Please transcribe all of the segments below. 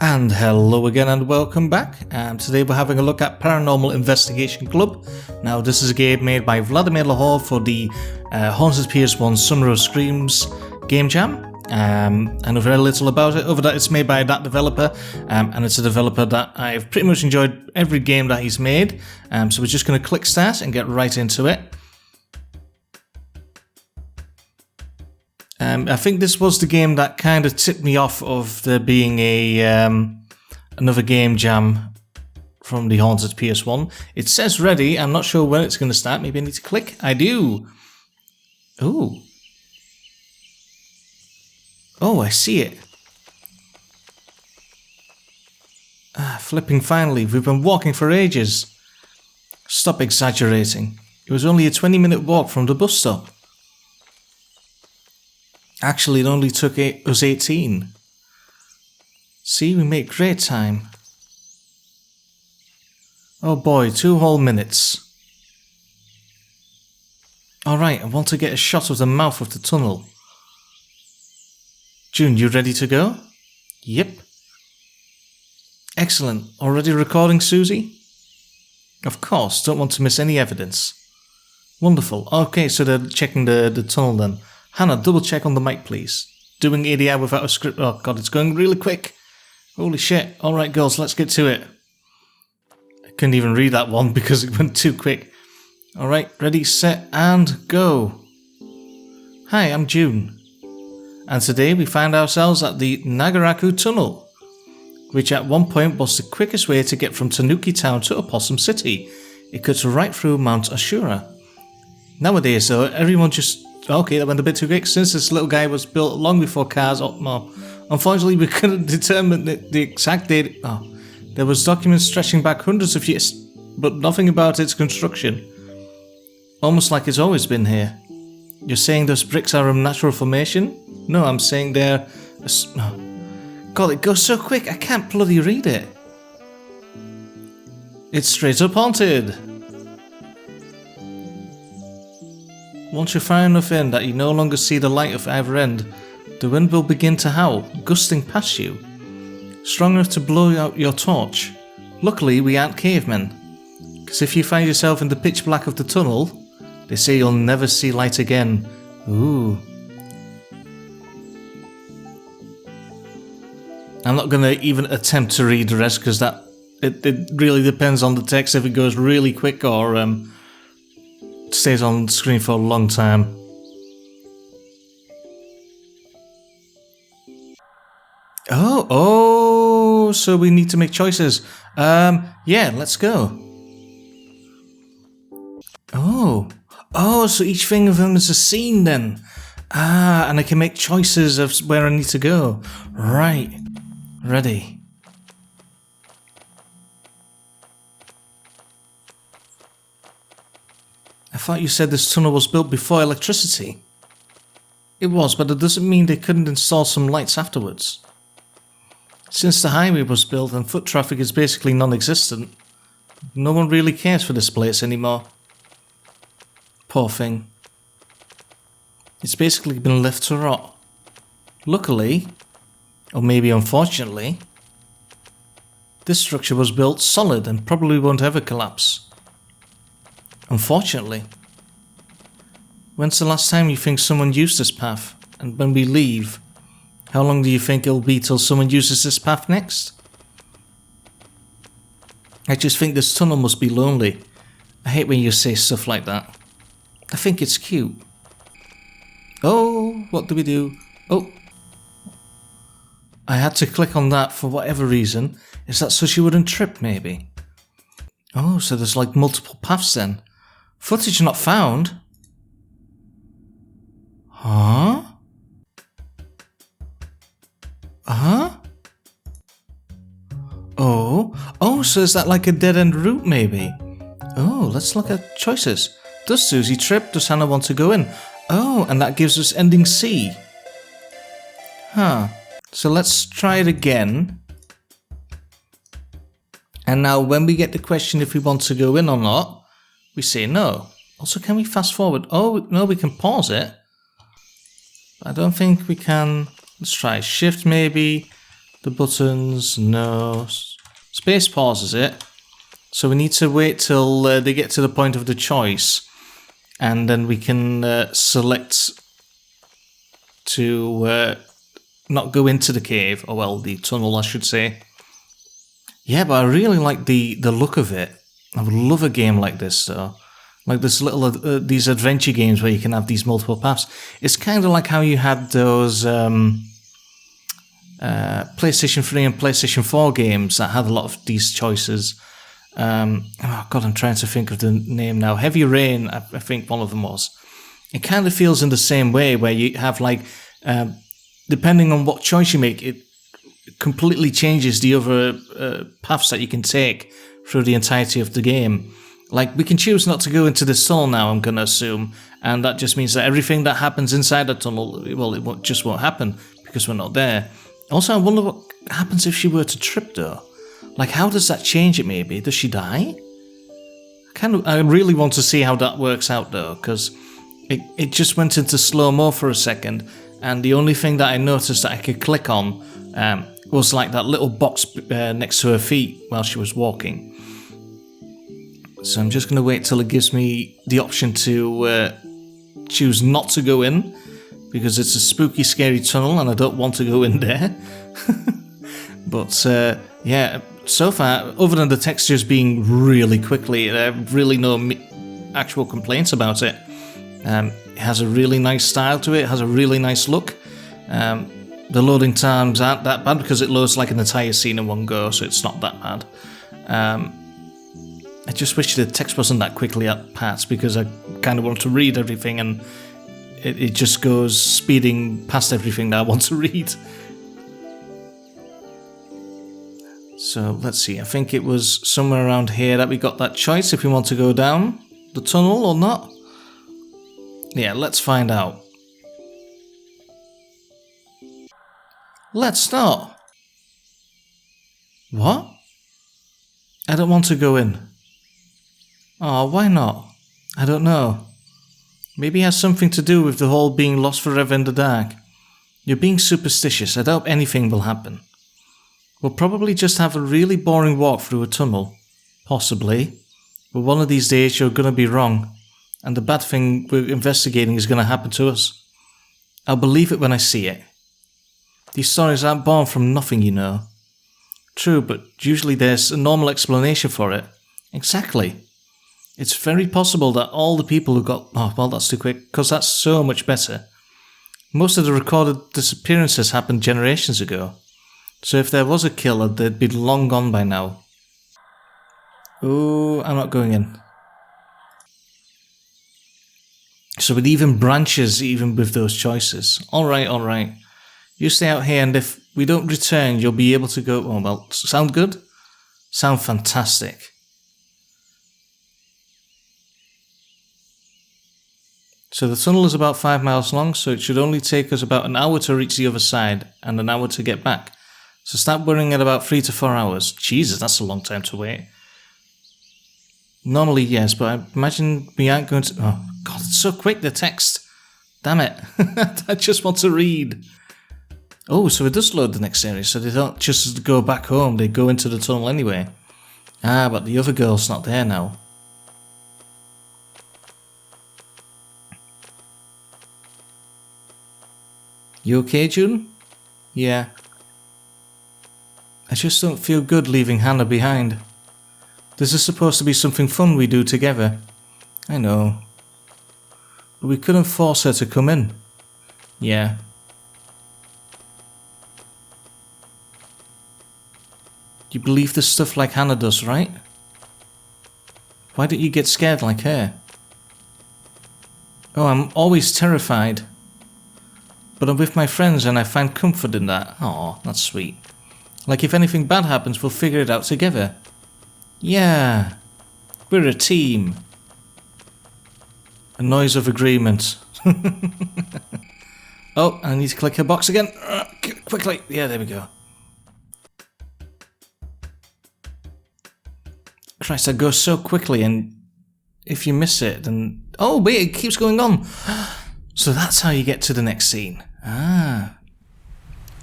And hello again and welcome back. Today we're having a look at Paranormal Investigation Club. Now this is a game made by Vladimir Lahore for the Haunted PS1 Summer of Screams game jam. I know very little about it, other than it's made by that developer, and it's a developer that I've pretty much enjoyed every game that he's made. So we're just going to click start and get right into it. I think this was the game that kind of tipped me off of there being a another game jam from the Haunted PS1. It says ready. I'm not sure when it's going to start. Maybe I need to click. I do. Ooh. Oh, I see it. Flipping finally. We've been walking for ages. Stop exaggerating. It was only a 20-minute walk from the bus stop. Actually, it only took us 18. See, we make great time. Oh boy, 2 whole minutes. Alright, I want to get a shot of the mouth of the tunnel. June, you ready to go? Yep. Excellent. Already recording, Susie? Of course, don't want to miss any evidence. Wonderful. Okay, so they're checking the tunnel then. Hannah, double check on the mic, please. Doing ADR without a script. Oh god, it's going really quick. Holy shit. Alright, girls, let's get to it. I couldn't even read that one because it went too quick. Alright, ready, set, and go. Hi, I'm June. And today we find ourselves at the Nagaraku Tunnel, which at one point was the quickest way to get from Tanuki Town to Opossum City. It cuts right through Mount Ashura. Nowadays, though, everyone just... Okay, that went a bit too quick. Since this little guy was built long before cars, unfortunately we couldn't determine the exact date. Oh, there was documents stretching back hundreds of years, but nothing about its construction. Almost like it's always been here. You're saying those bricks are a natural formation? No, I'm saying they're... God, it goes so quick, I can't bloody read it. It's straight up haunted. Once you're far enough in that you no longer see the light of either end, the wind will begin to howl, gusting past you, strong enough to blow out your torch. Luckily, we aren't cavemen, because if you find yourself in the pitch black of the tunnel, they say you'll never see light again. Ooh. I'm not going to even attempt to read the rest, because it really depends on the text if it goes really quick or stays on the screen for a long time. Oh, so we need to make choices. Yeah, let's go. Oh, so each thing of them is a scene then. And I can make choices of where I need to go. Right. Ready. I thought you said this tunnel was built before electricity. It was, but it doesn't mean they couldn't install some lights afterwards. Since the highway was built and foot traffic is basically non-existent, no one really cares for this place anymore. Poor thing. It's basically been left to rot. Luckily, or maybe unfortunately, this structure was built solid and probably won't ever collapse. Unfortunately. When's the last time you think someone used this path? And when we leave, how long do you think it'll be till someone uses this path next? I just think this tunnel must be lonely. I hate when you say stuff like that. I think it's cute. Oh, what do we do? Oh. I had to click on that for whatever reason. Is that so she wouldn't trip, maybe? Oh, so there's like multiple paths then. Footage not found? Huh? Huh? Oh, so is that like a dead-end route maybe? Oh, let's look at choices. Does Susie trip? Does Hannah want to go in? Oh, and that gives us ending C. Huh. So let's try it again. And now when we get the question if we want to go in or not, we say no. Also, can we fast forward? Oh, no, we can pause it. I don't think we can. Let's try shift maybe. The buttons, no. Space pauses it. So we need to wait till they get to the point of the choice. And then we can select to not go into the cave. Or well, the tunnel, I should say. Yeah, but I really like the look of it. I would love a game like this, though. Like this little these adventure games where you can have these multiple paths. It's kind of like how you had those PlayStation 3 and PlayStation 4 games that had a lot of these choices. Oh god, I'm trying to think of the name now. Heavy Rain, I think one of them was. It kind of feels in the same way where you have like, depending on what choice you make, it completely changes the other paths that you can take through the entirety of the game. Like, we can choose not to go into the tunnel now, I'm going to assume, and that just means that everything that happens inside the tunnel, well, it just won't happen because we're not there. Also, I wonder what happens if she were to trip, though. Like, how does that change it, maybe? Does she die? I really want to see how that works out, though, because it just went into slow-mo for a second, and the only thing that I noticed that I could click on was like that little box next to her feet while she was walking. So I'm just going to wait till it gives me the option to choose not to go in, because it's a spooky, scary tunnel and I don't want to go in there. But yeah, so far, other than the textures being really quickly, I have really no actual complaints about it. It has a really nice style to it, it has a really nice look. The loading times aren't that bad because it loads like an entire scene in one go, so it's not that bad. I just wish the text wasn't that quickly at parts because I kind of want to read everything and it just goes speeding past everything that I want to read. So let's see, I think it was somewhere around here that we got that choice if we want to go down the tunnel or not. Yeah, let's find out. Let's start. What? I don't want to go in. Oh, why not? I don't know. Maybe it has something to do with the whole being lost forever in the dark. You're being superstitious. I doubt anything will happen. We'll probably just have a really boring walk through a tunnel. Possibly. But one of these days you're going to be wrong. And the bad thing we're investigating is going to happen to us. I'll believe it when I see it. These stories aren't born from nothing, you know. True, but usually there's a normal explanation for it. Exactly. It's very possible that all the people who got... Oh, well, that's too quick, because that's so much better. Most of the recorded disappearances happened generations ago. So if there was a killer, they'd be long gone by now. Oh, I'm not going in. So it even branches even with those choices. Alright. You stay out here, and if we don't return, you'll be able to go... Oh, well, sound good? Sound fantastic. So the tunnel is about 5 miles long, so it should only take us about an hour to reach the other side, and an hour to get back. So start worrying at about 3 to 4 hours. Jesus, that's a long time to wait. Normally, yes, but I imagine we aren't going to... Oh, God, it's so quick, the text. Damn it. I just want to read. Oh, so it does load the next area, so they don't just go back home, they go into the tunnel anyway. Ah, but the other girl's not there now. You okay, June? Yeah. I just don't feel good leaving Hannah behind. This is supposed to be something fun we do together. I know. But we couldn't force her to come in. Yeah. You believe this stuff like Hannah does, right? Why don't you get scared like her? Oh, I'm always terrified. But I'm with my friends and I find comfort in that. Aw, that's sweet. Like if anything bad happens, we'll figure it out together. Yeah. We're a team. A noise of agreement. Oh, I need to click her box again. Quickly. Yeah, there we go. Christ, that goes so quickly, and if you miss it, then... Oh, wait, it keeps going on. So that's how you get to the next scene. Ah.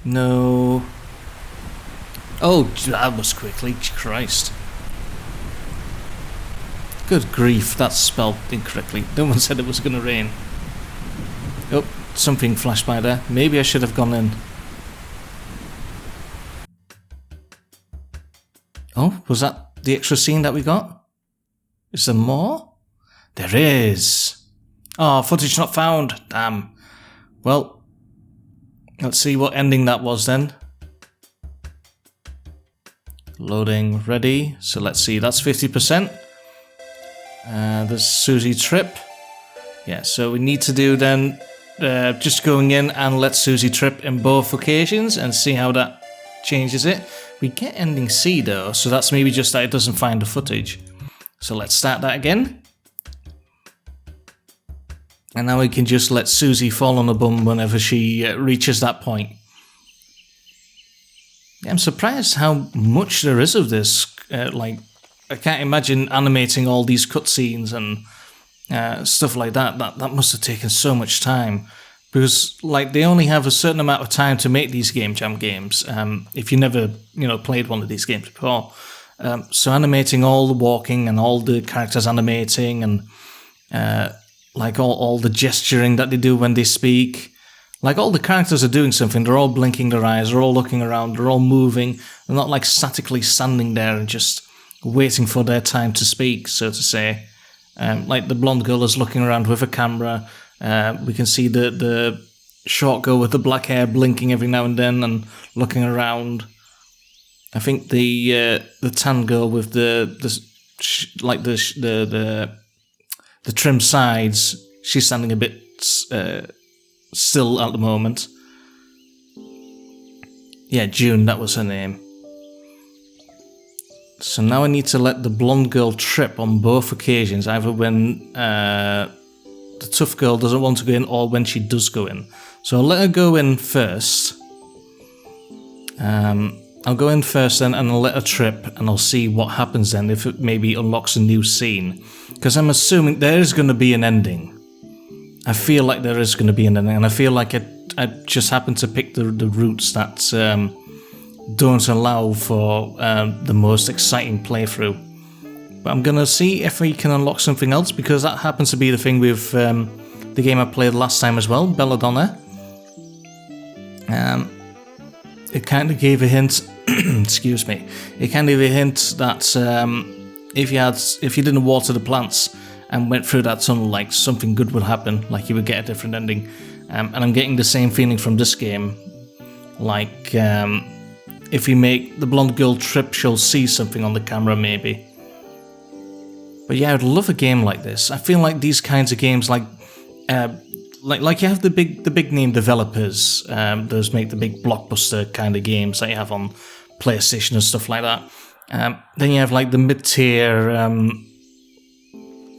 No. Oh, that was quickly. Christ. Good grief, that's spelled incorrectly. No one said it was going to rain. Oh, something flashed by there. Maybe I should have gone in. Oh, was that the extra scene that we got? Is there more? There is. Oh, footage not found. Damn. Well, let's see what ending that was then. Loading, ready. So let's see, that's 50%. There's Susie trip. Yeah, so we need to do then just going in and let Susie trip in both occasions and see how that changes it. We get ending C though, so that's maybe just that it doesn't find the footage. So let's start that again. And now we can just let Susie fall on the bum whenever she reaches that point. Yeah, I'm surprised how much there is of this. Like, I can't imagine animating all these cutscenes and stuff like that. That must have taken so much time. Because, like, they only have a certain amount of time to make these Game Jam games. If you never, played one of these games before. So animating all the walking and all the characters animating and like all the gesturing that they do when they speak. Like all the characters are doing something. They're all blinking their eyes. They're all looking around. They're all moving. They're not like statically standing there and just waiting for their time to speak, so to say. Like the blonde girl is looking around with a camera. We can see the short girl with the black hair blinking every now and then and looking around. I think the tan girl with the trim sides, she's standing a bit still at the moment. Yeah, June, that was her name. So now I need to let the blonde girl trip on both occasions, either when the tough girl doesn't want to go in or when she does go in. So I'll let her go in first. I'll go in first then and I'll let her trip and I'll see what happens then, if it maybe unlocks a new scene. Because I'm assuming there is going to be an ending. I feel like there is going to be an ending, and I feel like I just happened to pick the routes that don't allow for the most exciting playthrough. But I'm going to see if we can unlock something else, because that happens to be the thing with the game I played last time as well, Belladonna. It kind of gave a hint, excuse me, it kind of gave a hint that if you didn't water the plants and went through that tunnel, like something good would happen, like you would get a different ending. And I'm getting the same feeling from this game. Like, if you make the blonde girl trip, she'll see something on the camera, maybe. But yeah, I'd love a game like this. I feel like these kinds of games, like you have the big name developers, those make the big blockbuster kind of games that you have on PlayStation and stuff like that. Then you have like the mid-tier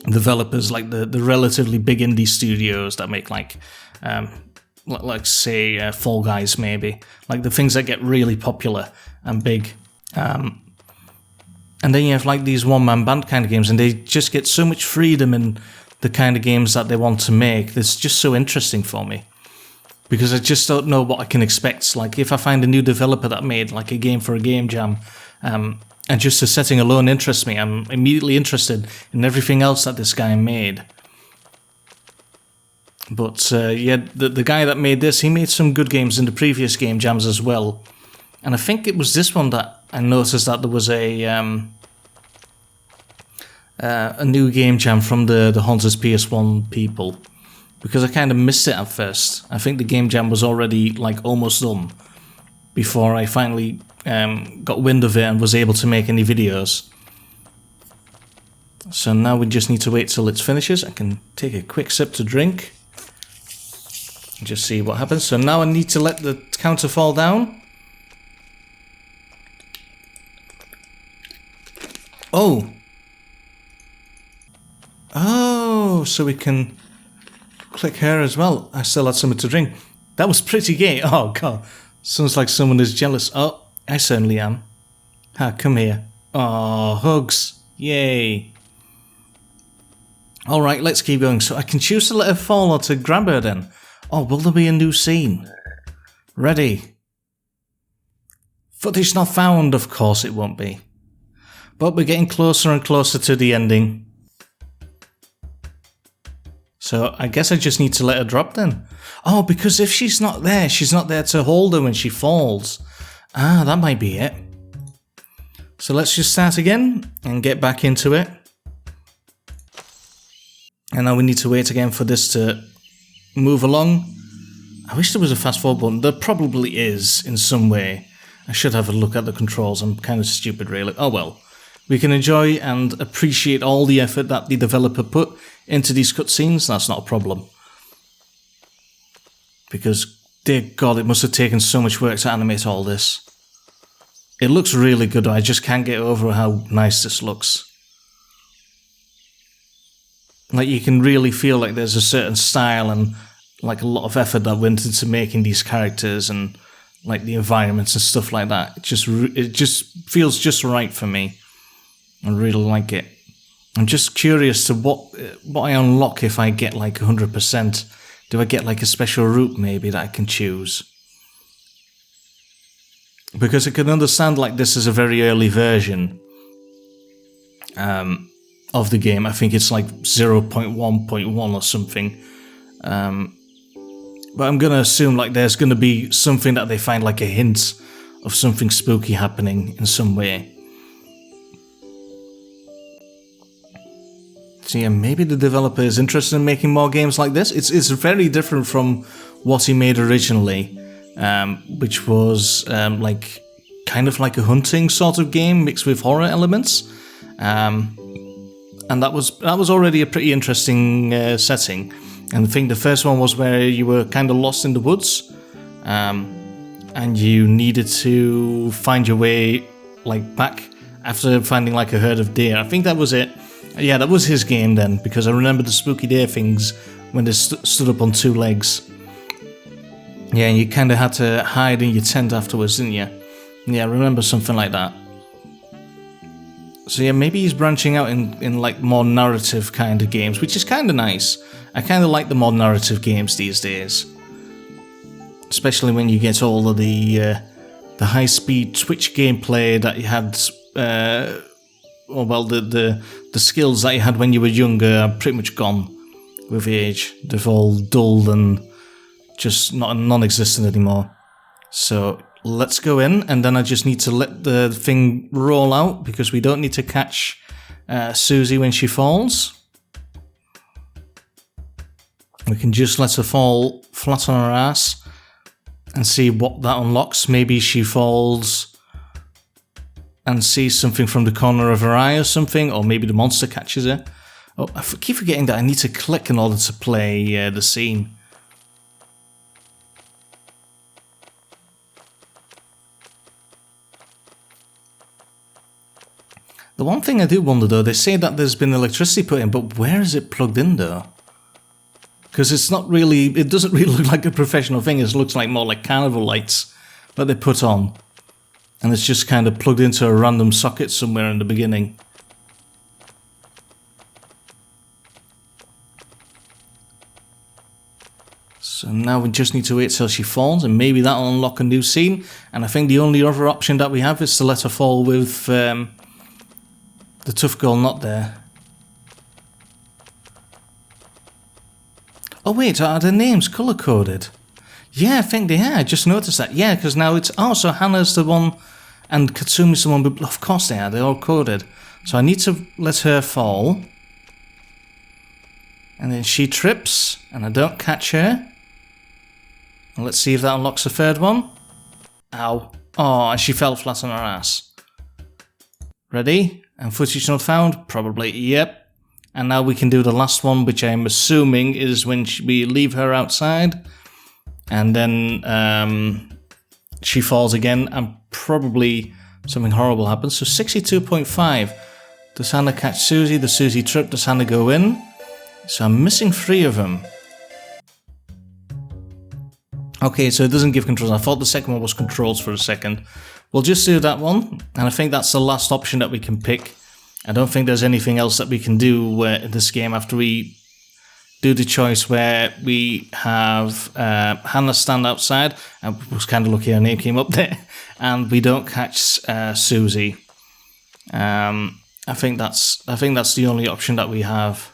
developers, like the relatively big indie studios that make like say Fall Guys, maybe, like the things that get really popular and big. And then you have like these one-man band kind of games, and they just get so much freedom in the kind of games that they want to make. That's just so interesting for me, because I just don't know what I can expect. Like if I find a new developer that made like a game for a game jam, and just the setting alone interests me, I'm immediately interested in everything else that this guy made. But yeah, the guy that made this, he made some good games in the previous game jams as well. And I think it was this one that I noticed that there was a new game jam from the Haunted PS1 people, because I kind of missed it at first. I think the game jam was already like almost done before I finally got wind of it and was able to make any videos. So now we just need to wait till it finishes. I can take a quick sip to drink and just see what happens. So now I need to let the counter fall down. Oh, so we can click her as well. I still had something to drink. That was pretty gay. Oh god, sounds like someone is jealous. Oh, I certainly am. Come here. Oh, hugs. Yay. Alright, let's keep going. So I can choose to let her fall or to grab her then. Oh, will there be a new scene? Ready. Footage not found, of course it won't be. But we're getting closer and closer to the ending. So I guess I just need to let her drop then. Oh, because if she's not there to hold her when she falls. Ah, that might be it. So let's just start again and get back into it. And now we need to wait again for this to move along. I wish there was a fast forward button. There probably is in some way. I should have a look at the controls. I'm kind of stupid really. Oh well. We can enjoy and appreciate all the effort that the developer put into these cutscenes. That's not a problem. Because, dear God, it must have taken so much work to animate all this. It looks really good. I just can't get over how nice this looks. Like, you can really feel like there's a certain style and like a lot of effort that went into making these characters and like the environments and stuff like that. It just feels just right for me. I really like it. I'm just curious to what I unlock if I get like 100%. Do I get like a special route maybe that I can choose? Because I can understand like this is a very early version of the game. I think it's like 0.1.1 or something. But I'm going to assume like there's going to be something that they find like a hint of something spooky happening in some way. So yeah, maybe the developer is interested in making more games like this. It's very different from what he made originally, which was like kind of like a hunting sort of game mixed with horror elements, and that was already a pretty interesting setting. And I think the first one was where you were kind of lost in the woods, and you needed to find your way like back after finding like a herd of deer. I think that was it. Yeah, that was his game then, because I remember the spooky deer things when they stood up on two legs. Yeah, and you kind of had to hide in your tent afterwards, didn't you? Yeah, I remember something like that. So yeah, maybe he's branching out in like more narrative kind of games, which is kind of nice. I kind of like the more narrative games these days. Especially when you get all of the high-speed Twitch gameplay that you had... the skills that you had when you were younger are pretty much gone with age. They've all dulled and just non-existent anymore. So let's go in, and then I just need to let the thing roll out because we don't need to catch Susie when she falls. We can just let her fall flat on her ass and see what that unlocks. Maybe she falls and sees something from the corner of her eye or something, or maybe the monster catches her. Oh, I keep forgetting that I need to click in order to play the scene. The one thing I do wonder though, they say that there's been electricity put in, but where is it plugged in though? Because it's not really, it doesn't really look like a professional thing, it looks like more like carnival lights that they put on. And it's just kind of plugged into a random socket somewhere in the beginning. So now we just need to wait till she falls, and maybe that'll unlock a new scene. And I think the only other option that we have is to let her fall with the tough girl not there. Oh wait, are their names colour-coded? Yeah, I think they are. I just noticed that. Yeah, because now it's... Oh, so Hannah's the one and Katsumi's the one... Of course they are. They're all coded. So I need to let her fall. And then she trips, and I don't catch her. And let's see if that unlocks the third one. Ow. Oh, and she fell flat on her ass. Ready? And footage not found? Probably. Yep. And now we can do the last one, which I'm assuming is when we leave her outside. And then she falls again, and probably something horrible happens. So 62.5. Does Hannah catch Susie? Does Susie trip? Does Hannah go in? So I'm missing 3 of them. Okay, so it doesn't give controls. I thought the second one was controls for a second. We'll just do that one, and I think that's the last option that we can pick. I don't think there's anything else that we can do in this game after we do the choice where we have Hannah stand outside. I was kind of lucky her name came up there, and we don't catch Susie. I think that's the only option that we have.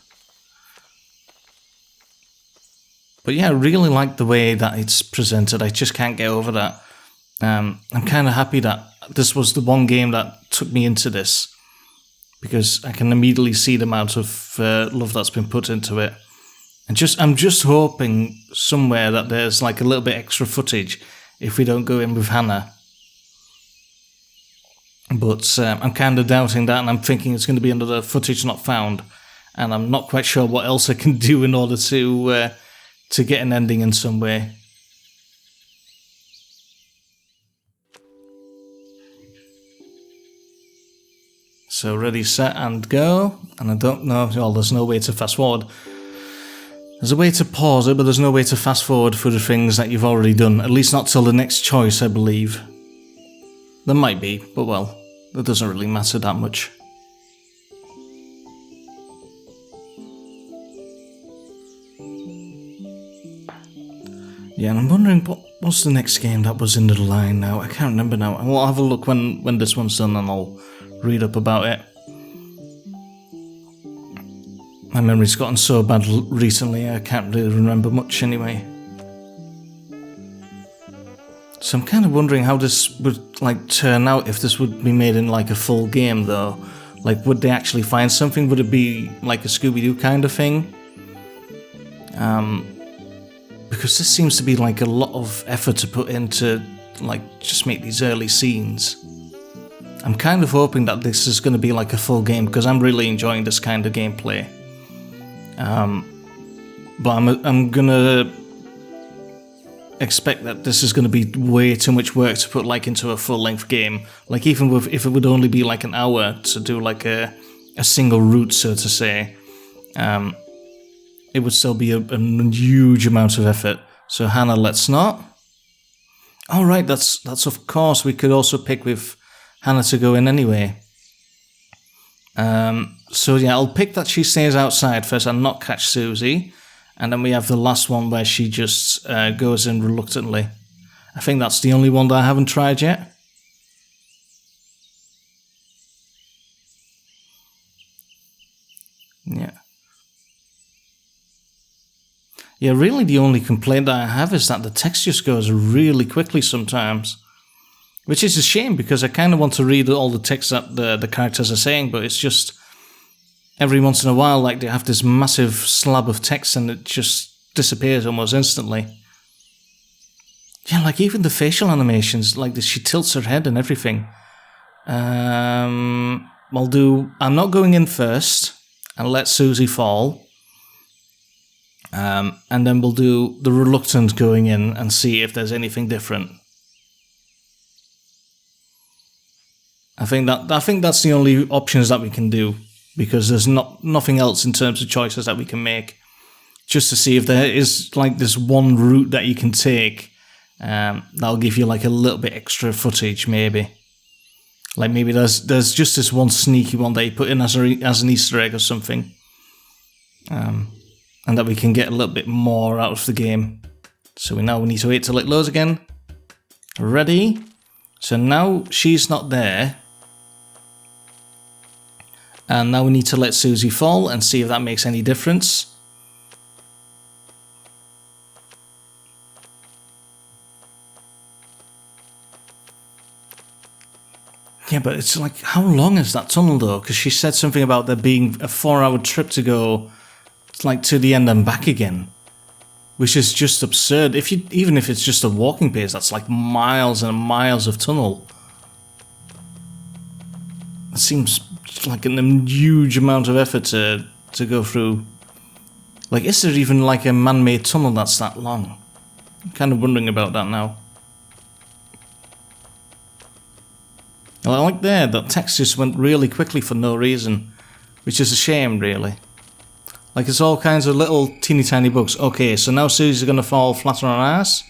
But yeah, I really like the way that it's presented. I just can't get over that. I'm kind of happy that this was the one game that took me into this, because I can immediately see the amount of love that's been put into it. And I'm just hoping somewhere that there's like a little bit extra footage if we don't go in with Hannah. But I'm kind of doubting that, and I'm thinking it's going to be another footage not found. And I'm not quite sure what else I can do in order to get an ending in some way. So ready, set, and go. And I don't know, well, there's no way to fast forward. There's a way to pause it, but there's no way to fast forward for the things that you've already done. At least not till the next choice, I believe. There might be, but well, it doesn't really matter that much. Yeah, and I'm wondering what's the next game that was in the line now. I can't remember now. I'll have a look when this one's done, and I'll read up about it. My memory's gotten so bad recently, I can't really remember much anyway. So I'm kind of wondering how this would like turn out if this would be made in like a full game though. Like, would they actually find something? Would it be like a Scooby-Doo kind of thing? Because this seems to be like a lot of effort to put into like just make these early scenes. I'm kind of hoping that this is going to be like a full game, because I'm really enjoying this kind of gameplay. But I'm gonna expect that this is going to be way too much work to put like into a full-length game. Like, even if it would only be like an hour to do like a single route, so to say, it would still be a huge amount of effort. So Hannah, let's not. All right, that's of course we could also pick with Hannah to go in anyway. So yeah, I'll pick that she stays outside first and not catch Susie. And then we have the last one where she just goes in reluctantly. I think that's the only one that I haven't tried yet. Yeah. Yeah, really the only complaint that I have is that the text just goes really quickly sometimes. Which is a shame, because I kind of want to read all the text that the characters are saying, but it's just every once in a while, like, they have this massive slab of text and it just disappears almost instantly. Yeah, like even the facial animations, like she tilts her head and everything. I'm not going in first and let Susie fall. And then we'll do the reluctant going in and see if there's anything different. I think that's the only options that we can do, because there's nothing else in terms of choices that we can make. Just to see if there is like this one route that you can take, that'll give you like a little bit extra footage, maybe. Like maybe there's just this one sneaky one that you put in as an Easter egg or something, and that we can get a little bit more out of the game. So we need to wait till it loads again. Ready? So now she's not there. And now we need to let Susie fall and see if that makes any difference. Yeah, but it's like, how long is that tunnel though? Because she said something about there being a 4-hour trip to go, like, to the end and back again, which is just absurd. Even if it's just a walking pace, that's like miles and miles of tunnel. It seems like a huge amount of effort to go through. Like, is there even like a man-made tunnel that's that long? I'm kind of wondering about that now. Well, I like that text just went really quickly for no reason, which is a shame, really. Like, it's all kinds of little teeny tiny bugs. Okay, so now Susie's gonna fall flat on her ass.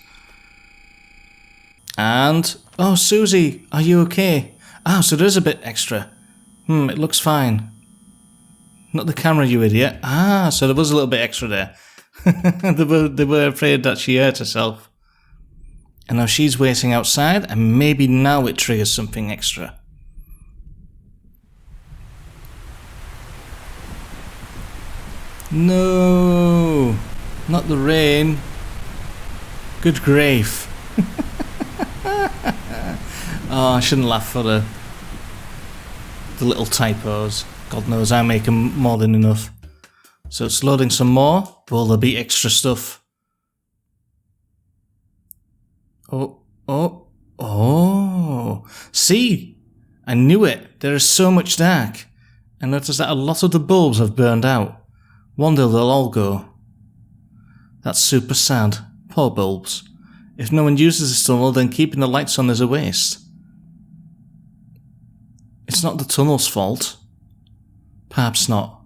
And, oh, Susie, are you okay? Ah, so there's a bit extra. It looks fine. Not the camera, you idiot. Ah, so there was a little bit extra there. they were afraid that she hurt herself. And now she's waiting outside, and maybe now it triggers something extra. No, not the rain. Good grief. Oh, I shouldn't laugh for the little typos. God knows I make them more than enough. So it's loading some more. Will there be extra stuff? Oh. See? I knew it. There is so much dark. I noticed that a lot of the bulbs have burned out. One day they'll all go. That's super sad. Poor bulbs. If no one uses this tunnel, then keeping the lights on is a waste. It's not the tunnel's fault. Perhaps not.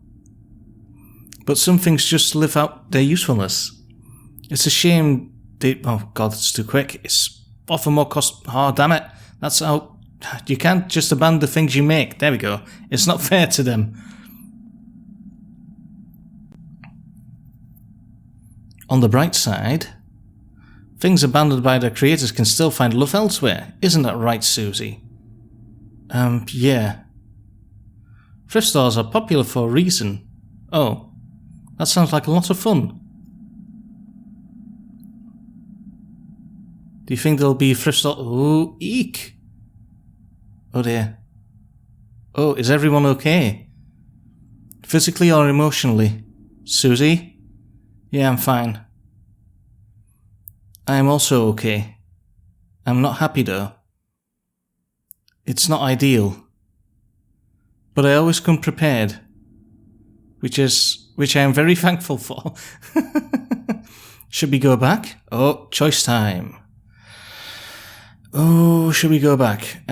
But some things just live out their usefulness. It's a shame they... Oh god, it's too quick. It's often more cost... Oh, damn it. That's how... You can't just abandon the things you make. There we go. It's not fair to them. On the bright side, things abandoned by their creators can still find love elsewhere. Isn't that right, Susie? Yeah. Thrift stores are popular for a reason. Oh, that sounds like a lot of fun. Do you think there'll be a thrift store? Oh, eek. Oh dear. Oh, is everyone okay? Physically or emotionally? Susie? Yeah, I'm fine. I am also okay. I'm not happy though. It's not ideal. But I always come prepared. Which I am very thankful for. Should we go back? Oh, choice time. Oh, should we go back?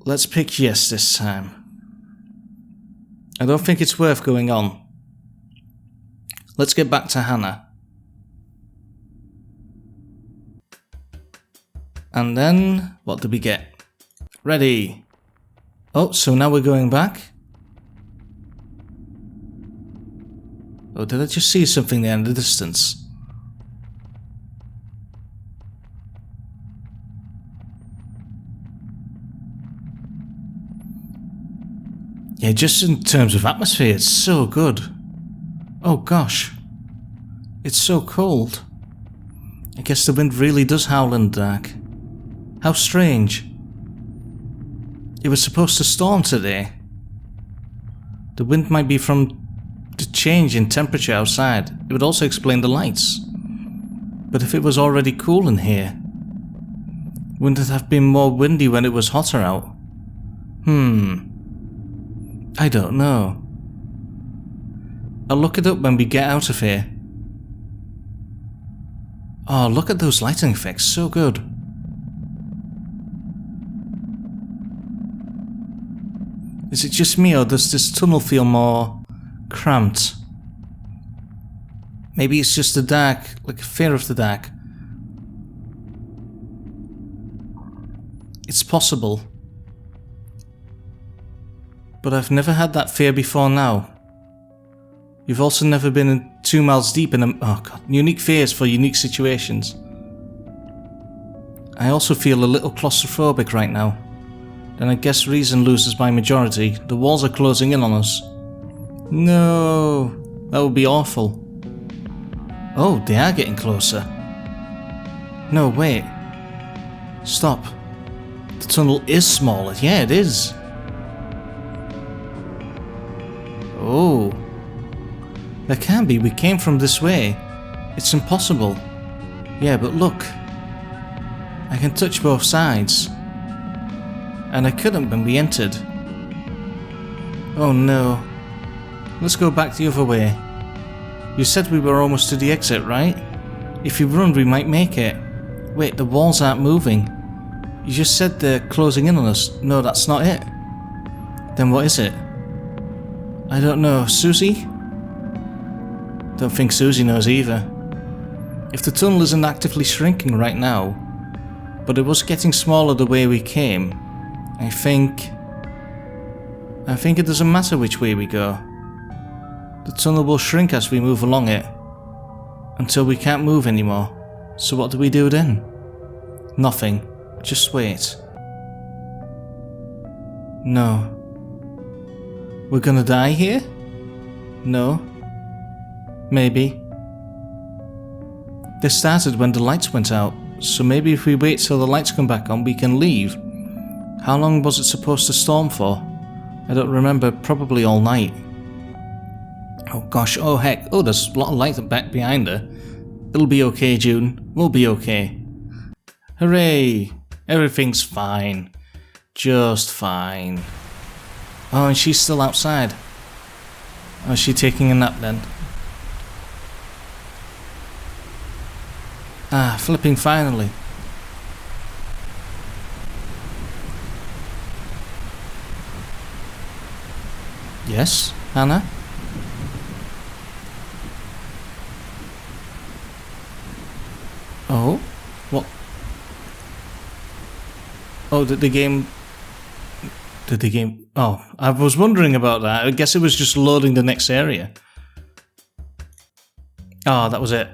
Let's pick yes this time. I don't think it's worth going on. Let's get back to Hannah. And then, what did we get? Ready. Oh, so now we're going back? Oh, did I just see something there in the distance? Yeah, just in terms of atmosphere, it's so good. Oh gosh. It's so cold. I guess the wind really does howl in the dark. How strange. It was supposed to storm today. The wind might be from the change in temperature outside. It would also explain the lights. But if it was already cool in here, wouldn't it have been more windy when it was hotter out? I don't know. I'll look it up when we get out of here. Oh, look at those lighting effects, so good. Is it just me, or does this tunnel feel more cramped? Maybe it's just the dark, like a fear of the dark. It's possible. But I've never had that fear before now. You've also never been in 2 miles deep in unique fears for unique situations. I also feel a little claustrophobic right now. Then I guess reason loses by majority. The walls are closing in on us. No, that would be awful. Oh, they are getting closer. No, wait. Stop. The tunnel is smaller. Yeah, it is. Oh. There can't be. We came from this way. It's impossible. Yeah, but look. I can touch both sides. And I couldn't when we entered. Oh no. Let's go back the other way. You said we were almost to the exit, right? If you run, we might make it. Wait, the walls aren't moving. You just said they're closing in on us. No, that's not it. Then what is it? I don't know. Susie? Don't think Susie knows either. If the tunnel isn't actively shrinking right now, but it was getting smaller the way we came, I think it doesn't matter which way we go. The tunnel will shrink as we move along it, until we can't move anymore. So what do we do then? Nothing. Just wait. No. We're gonna die here? No. Maybe. This started when the lights went out, so maybe if we wait till the lights come back on, we can leave. How long was it supposed to storm for? I don't remember, probably all night. Oh gosh, oh heck, oh there's a lot of light back behind her. It'll be okay, June, we'll be okay. Hooray! Everything's fine. Just fine. Oh, and she's still outside. Oh, is she taking a nap then? Ah, flipping finally. Yes, Hannah? Oh? What? Oh, did the game... Oh, I was wondering about that. I guess it was just loading the next area. Ah, that was it.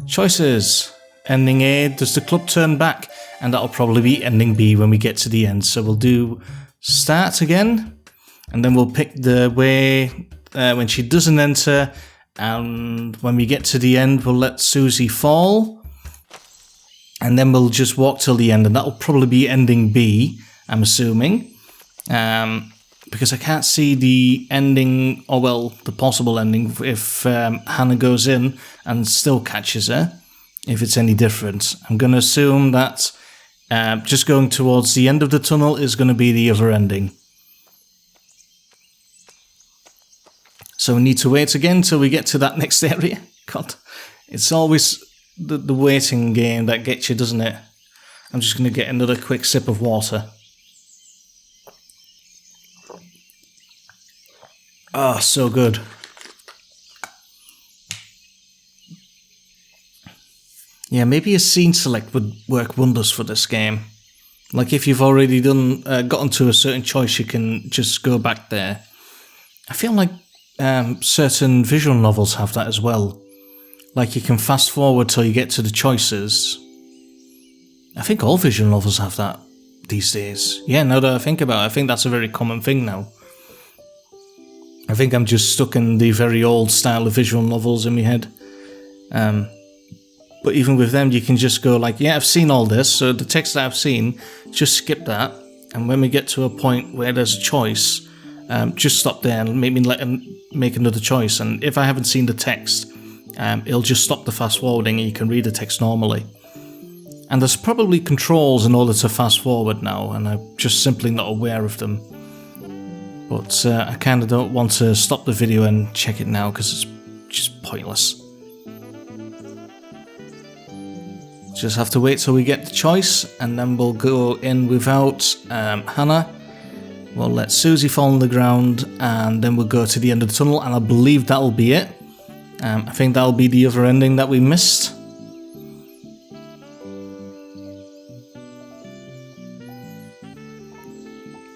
Choices. Ending A, does the club turn back? And that'll probably be ending B when we get to the end. So we'll do start again. And then we'll pick the way when she doesn't enter. And when we get to the end, we'll let Susie fall. And then we'll just walk till the end. And that'll probably be ending B, I'm assuming. Because I can't see the ending, or well, the possible ending if Hannah goes in and still catches her. If it's any different. I'm going to assume that just going towards the end of the tunnel is going to be the other ending. So we need to wait again till we get to that next area. God, it's always the waiting game that gets you, doesn't it? I'm just going to get another quick sip of water. Oh, so good. Yeah, maybe a scene select would work wonders for this game. Like if you've already gotten to a certain choice, you can just go back there. I feel like certain visual novels have that as well. Like you can fast forward till you get to the choices. I think all visual novels have that these days. Yeah, now that I think about it, I think that's a very common thing now. I think I'm just stuck in the very old style of visual novels in my head. But even with them, you can just go like, yeah, I've seen all this, so the text that I've seen, just skip that. And when we get to a point where there's a choice, just stop there and make another choice. And if I haven't seen the text, it'll just stop the fast forwarding and you can read the text normally. And there's probably controls in order to fast forward now, and I'm just simply not aware of them. But I kind of don't want to stop the video and check it now because it's just pointless. Just have to wait till we get the choice, and then we'll go in without Hannah. We'll let Susie fall on the ground, and then we'll go to the end of the tunnel, and I believe that'll be it. I think that'll be the other ending that we missed.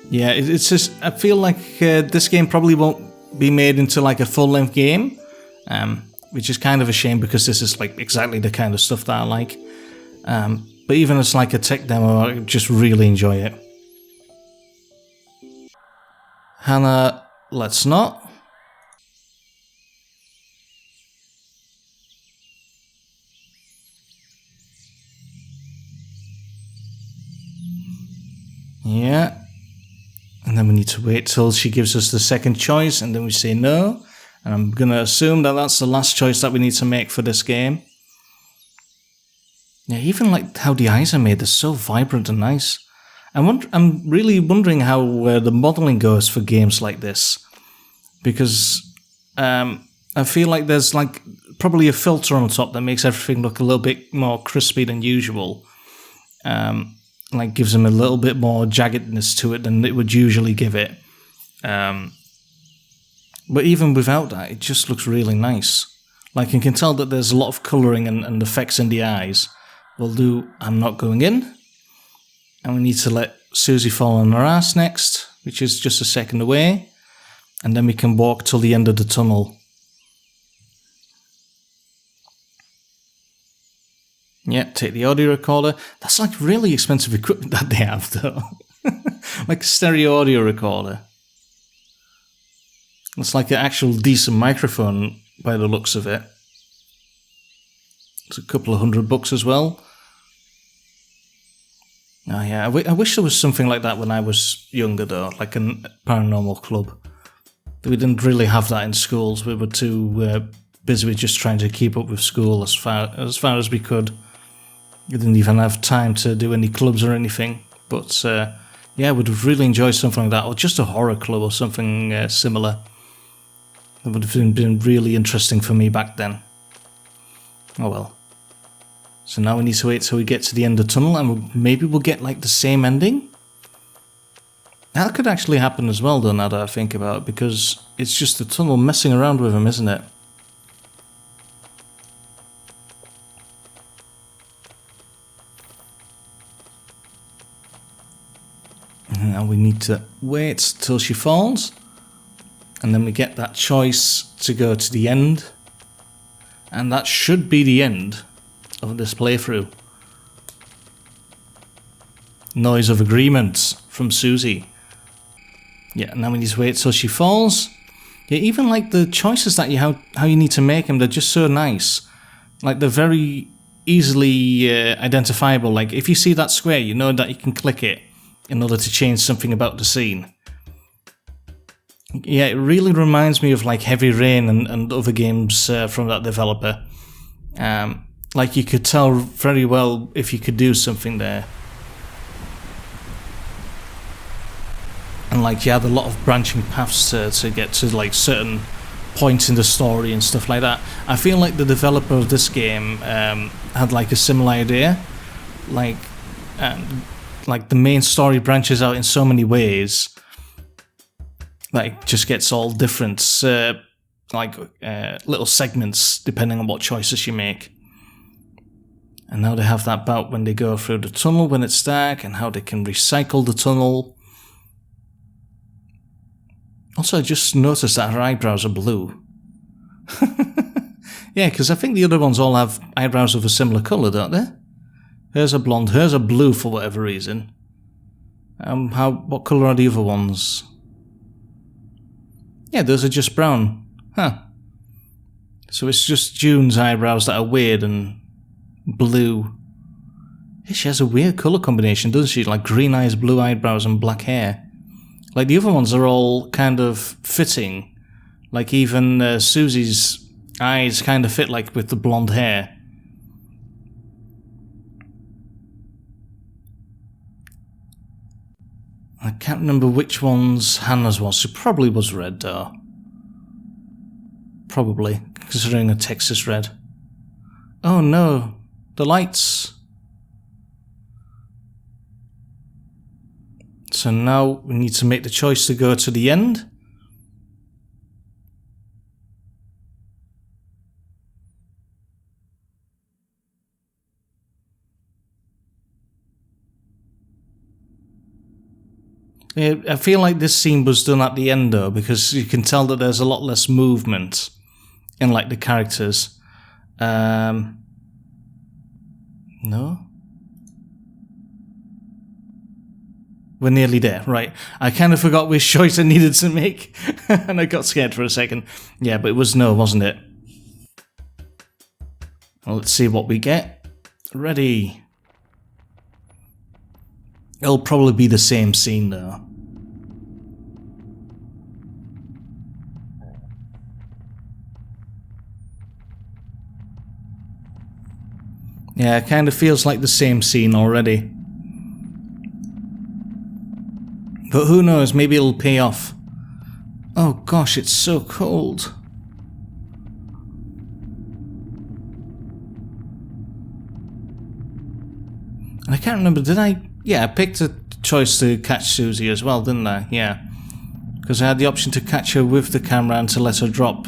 Yeah, it's just, I feel like this game probably won't be made into like a full-length game, which is kind of a shame because this is like exactly the kind of stuff that I like. But even as like a tech demo, I just really enjoy it. Hannah, let's not. Yeah. And then we need to wait till she gives us the second choice, and then we say no. And I'm going to assume that that's the last choice that we need to make for this game. Yeah, even like how the eyes are made, they're so vibrant and nice. I'm really wondering how the modeling goes for games like this. Because I feel like there's like probably a filter on top that makes everything look a little bit more crispy than usual. Like gives them a little bit more jaggedness to it than it would usually give it. But even without that, it just looks really nice. Like you can tell that there's a lot of colouring and effects in the eyes. We'll do I'm not going in. And we need to let Susie fall on her ass next, which is just a second away. And then we can walk till the end of the tunnel. Yeah, take the audio recorder. That's like really expensive equipment that they have, though. Like a stereo audio recorder. It's like an actual decent microphone by the looks of it. It's a couple of $100 as well. Oh yeah, I wish there was something like that when I was younger though, like a paranormal club. We didn't really have that in schools. We were too busy with just trying to keep up with school as far as we could. We didn't even have time to do any clubs or anything. But yeah, I would have really enjoyed something like that, or just a horror club or something similar. That would have been really interesting for me back then. Oh well. So now we need to wait till we get to the end of the tunnel, and maybe we'll get like the same ending? That could actually happen as well though, now that I think about it, because it's just the tunnel messing around with him, isn't it? And now we need to wait till she falls, and then we get that choice to go to the end, and that should be the end of this playthrough. Noise of agreement from Susie. Yeah, now we need to wait till she falls. Yeah, even like the choices that how you need to make them, they're just so nice. Like they're very easily identifiable. Like if you see that square, you know that you can click it in order to change something about the scene. Yeah, it really reminds me of like Heavy Rain and other games from that developer. Like you could tell very well if you could do something there. And like you had a lot of branching paths to get to like certain points in the story and stuff like that. I feel like the developer of this game had like a similar idea. Like the main story branches out in so many ways. Like just gets all different little segments depending on what choices you make. And now they have that about when they go through the tunnel when it's dark, and how they can recycle the tunnel. Also, I just noticed that her eyebrows are blue. Yeah, because I think the other ones all have eyebrows of a similar colour, don't they? Hers are blonde, hers are blue for whatever reason. What colour are the other ones? Yeah, those are just brown. Huh. So it's just June's eyebrows that are weird and blue. Yeah, she has a weird colour combination, doesn't she? Like green eyes, blue eyebrows, and black hair. Like the other ones are all kind of fitting. Like even Susie's eyes kind of fit like with the blonde hair. I can't remember which ones Hannah's was. She probably was red though. Probably, considering a Texas red. Oh no. The lights. So now we need to make the choice to go to the end. Yeah, I feel like this scene was done at the end though, because you can tell that there's a lot less movement in like the characters. No? We're nearly there, right. I kind of forgot which choice I needed to make, and I got scared for a second. Yeah, but it was no, wasn't it? Well, let's see what we get. Ready. It'll probably be the same scene, though. Yeah, it kind of feels like the same scene already. But who knows, maybe it'll pay off. Oh gosh, it's so cold. And I can't remember, did I? Yeah, I picked a choice to catch Susie as well, didn't I? Yeah. Because I had the option to catch her with the camera and to let her drop.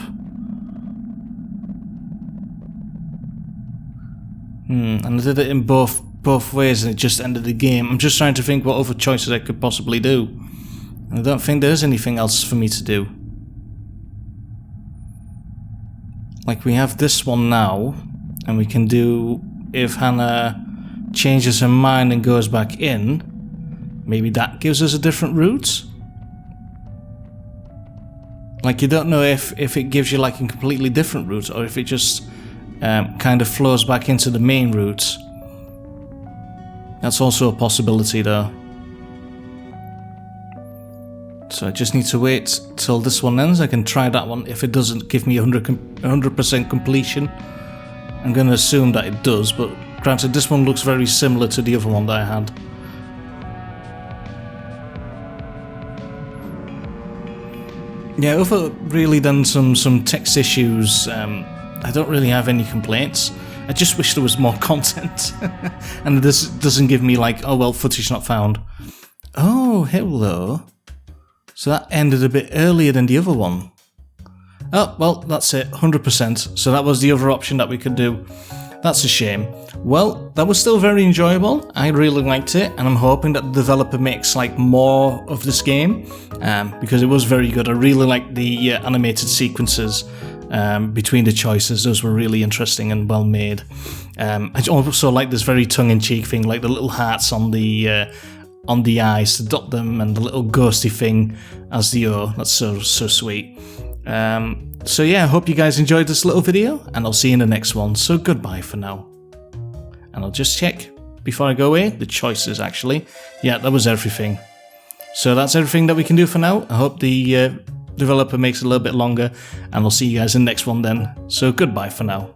And I did it in both ways and it just ended the game. I'm just trying to think what other choices I could possibly do. And I don't think there's anything else for me to do. Like we have this one now, and we can do if Hannah changes her mind and goes back in, maybe that gives us a different route. Like, you don't know if it gives you like a completely different route, or if it just kind of flows back into the main route. That's also a possibility though. So I just need to wait till this one ends. I can try that one. If it doesn't give me 100% completion, I'm going to assume that it does, but granted this one looks very similar to the other one that I had. Yeah, other really than some text issues, I don't really have any complaints. I just wish there was more content. And this doesn't give me like, oh well, footage not found. Oh, hello. So that ended a bit earlier than the other one. Oh, well, that's it, 100%. So that was the other option that we could do. That's a shame. Well, that was still very enjoyable. I really liked it, and I'm hoping that the developer makes like more of this game, because it was very good. I really liked the animated sequences between the choices. Those were really interesting and well made. I also like this very tongue-in-cheek thing, like the little hearts on the eyes to dot them, and the little ghosty thing as the O. That's so sweet. So yeah, I hope you guys enjoyed this little video, and I'll see you in the next one. So goodbye for now. And I'll just check before I go away the choices actually. Yeah, that was everything. So that's everything that we can do for now. I hope the developer makes it a little bit longer, and I'll see you guys in the next one then. So goodbye for now.